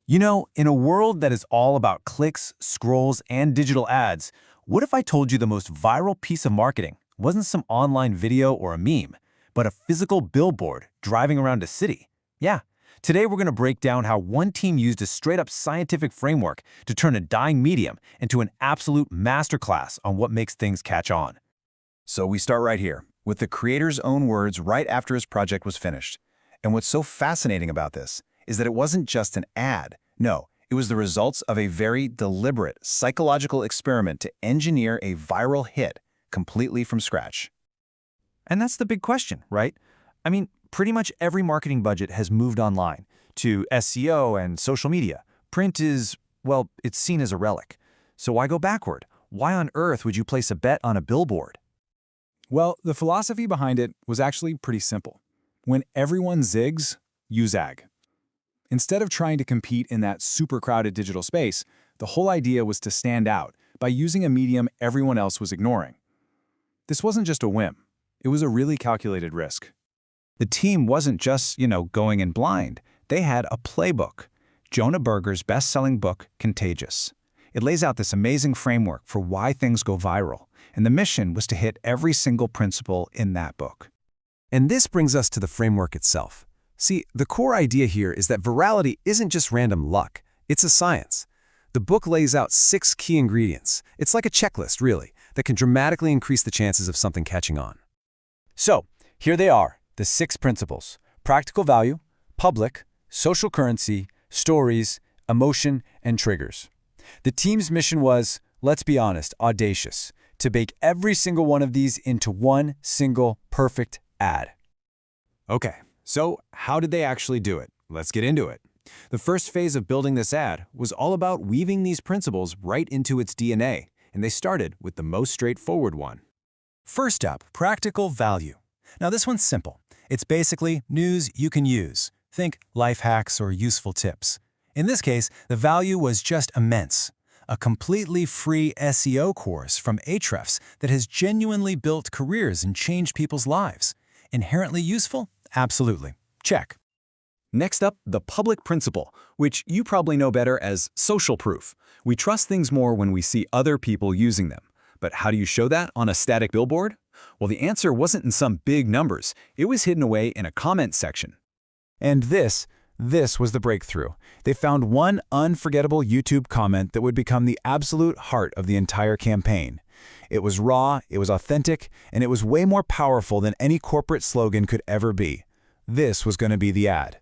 You know, in a world that is all about clicks, scrolls, and digital ads, what if I told you the most viral piece of marketing wasn't some online video or a meme, but a physical billboard driving around a city? Yeah. Today we're going to break down how one team used a straight-up scientific framework to turn a dying medium into an absolute masterclass on what makes things catch on. So we start right here, with the creator's own words right after his project was finished. And what's so fascinating about this is that it wasn't just an ad. No, it was the results of a very deliberate psychological experiment to engineer a viral hit completely from scratch. And that's the big question, right? I mean, pretty much every marketing budget has moved online to SEO and social media. Print is, well, it's seen as a relic. So why go backward? Why on earth would you place a bet on a billboard? Well, the philosophy behind it was actually pretty simple. When everyone zigs, you zag. Instead of trying to compete in that super crowded digital space, the whole idea was to stand out by using a medium everyone else was ignoring. This wasn't just a whim. It was a really calculated risk. The team wasn't just, going in blind. They had a playbook. Jonah Berger's best-selling book, Contagious. It lays out this amazing framework for why things go viral, and the mission was to hit every single principle in that book. And this brings us to the framework itself. See, the core idea here is that virality isn't just random luck, it's a science. The book lays out 6 key ingredients. It's like a checklist, really, that can dramatically increase the chances of something catching on. So, here they are, the 6 principles: practical value, public, social currency, stories, emotion, and triggers. The team's mission was, let's be honest, audacious, to bake every single one of these into one single perfect ad. Okay, so how did they actually do it? Let's get into it. The first phase of building this ad was all about weaving these principles right into its DNA, and they started with the most straightforward one. First up, practical value. Now this one's simple. It's basically news you can use. Think life hacks or useful tips. In this case, the value was just immense. A completely free SEO course from Ahrefs that has genuinely built careers and changed people's lives. Inherently useful? Absolutely. Check. Next up, the public principle, which you probably know better as social proof. We trust things more when we see other people using them. But how do you show that on a static billboard? Well, the answer wasn't in some big numbers. It was hidden away in a comment section. And this was the breakthrough. They found one unforgettable YouTube comment that would become the absolute heart of the entire campaign. It was raw, it was authentic, and it was way more powerful than any corporate slogan could ever be. This was going to be the ad.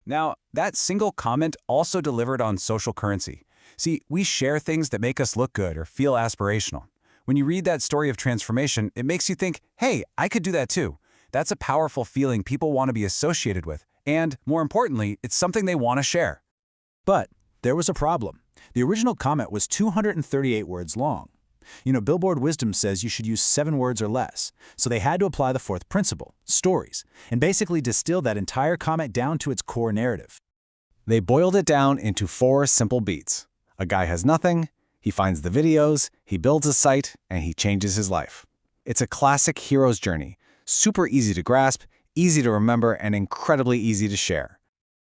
Now, that single comment also delivered on social currency. See, we share things that make us look good or feel aspirational. When you read that story of transformation, it makes you think, hey, I could do that too. That's a powerful feeling people want to be associated with. And, more importantly, it's something they want to share. But there was a problem. The original comment was 238 words long. Billboard wisdom says you should use 7 words or less. So they had to apply the 4th principle, stories, and basically distill that entire comment down to its core narrative. They boiled it down into 4 simple beats. A guy has nothing, he finds the videos, he builds a site, and he changes his life. It's a classic hero's journey, super easy to grasp, easy to remember, and incredibly easy to share.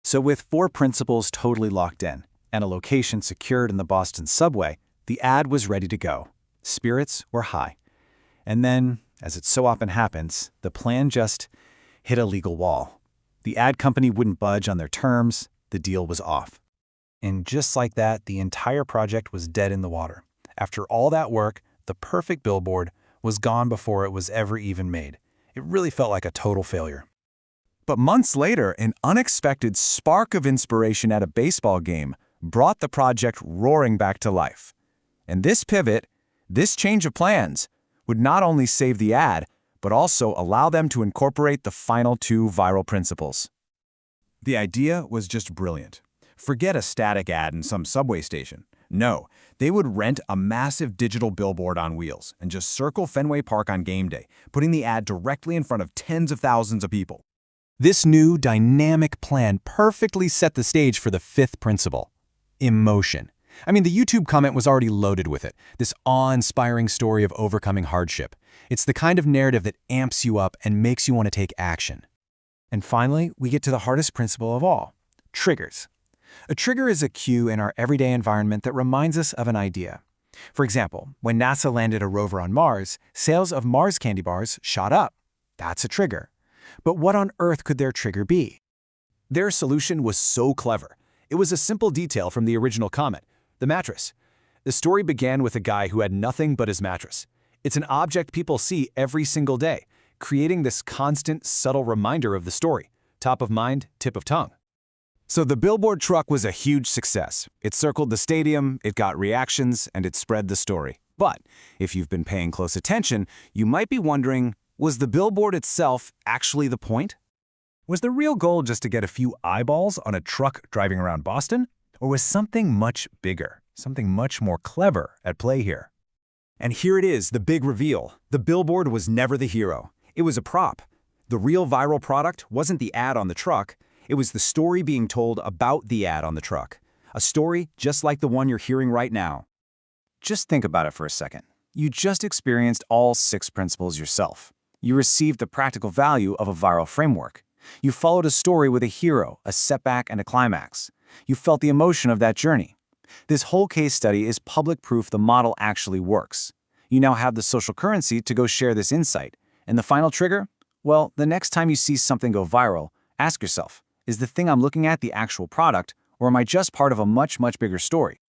So with 4 principles totally locked in, and a location secured in the Boston subway, the ad was ready to go. Spirits were high. And then, as it so often happens, the plan just hit a legal wall. The ad company wouldn't budge on their terms, the deal was off. And just like that, the entire project was dead in the water. After all that work, the perfect billboard was gone before it was ever even made. It really felt like a total failure. But months later, an unexpected spark of inspiration at a baseball game brought the project roaring back to life. And this pivot, this change of plans, would not only save the ad, but also allow them to incorporate the final 2 viral principles. The idea was just brilliant. Forget a static ad in some subway station. No, they would rent a massive digital billboard on wheels and just circle Fenway Park on game day, putting the ad directly in front of tens of thousands of people. This new dynamic plan perfectly set the stage for the 5th principle, emotion. I mean, the YouTube comment was already loaded with it, this awe-inspiring story of overcoming hardship. It's the kind of narrative that amps you up and makes you want to take action. And finally, we get to the hardest principle of all, triggers. A trigger is a cue in our everyday environment that reminds us of an idea. For example, when NASA landed a rover on Mars, sales of Mars candy bars shot up. That's a trigger. But what on earth could their trigger be? Their solution was so clever. It was a simple detail from the original comet, the mattress. The story began with a guy who had nothing but his mattress. It's an object people see every single day, creating this constant, subtle reminder of the story. Top of mind, tip of tongue. So the Billboard truck was a huge success. It circled the stadium, it got reactions, and it spread the story. But if you've been paying close attention, you might be wondering, was the billboard itself actually the point? Was the real goal just to get a few eyeballs on a truck driving around Boston? Or was something much bigger, something much more clever at play here? And here it is, the big reveal. The billboard was never the hero. It was a prop. The real viral product wasn't the ad on the truck. It was the story being told about the ad on the truck. A story just like the one you're hearing right now. Just think about it for a second. You just experienced all 6 principles yourself. You received the practical value of a viral framework. You followed a story with a hero, a setback, and a climax. You felt the emotion of that journey. This whole case study is public proof the model actually works. You now have the social currency to go share this insight. And the final trigger? Well, the next time you see something go viral, ask yourself, is the thing I'm looking at the actual product, or am I just part of a much, much bigger story?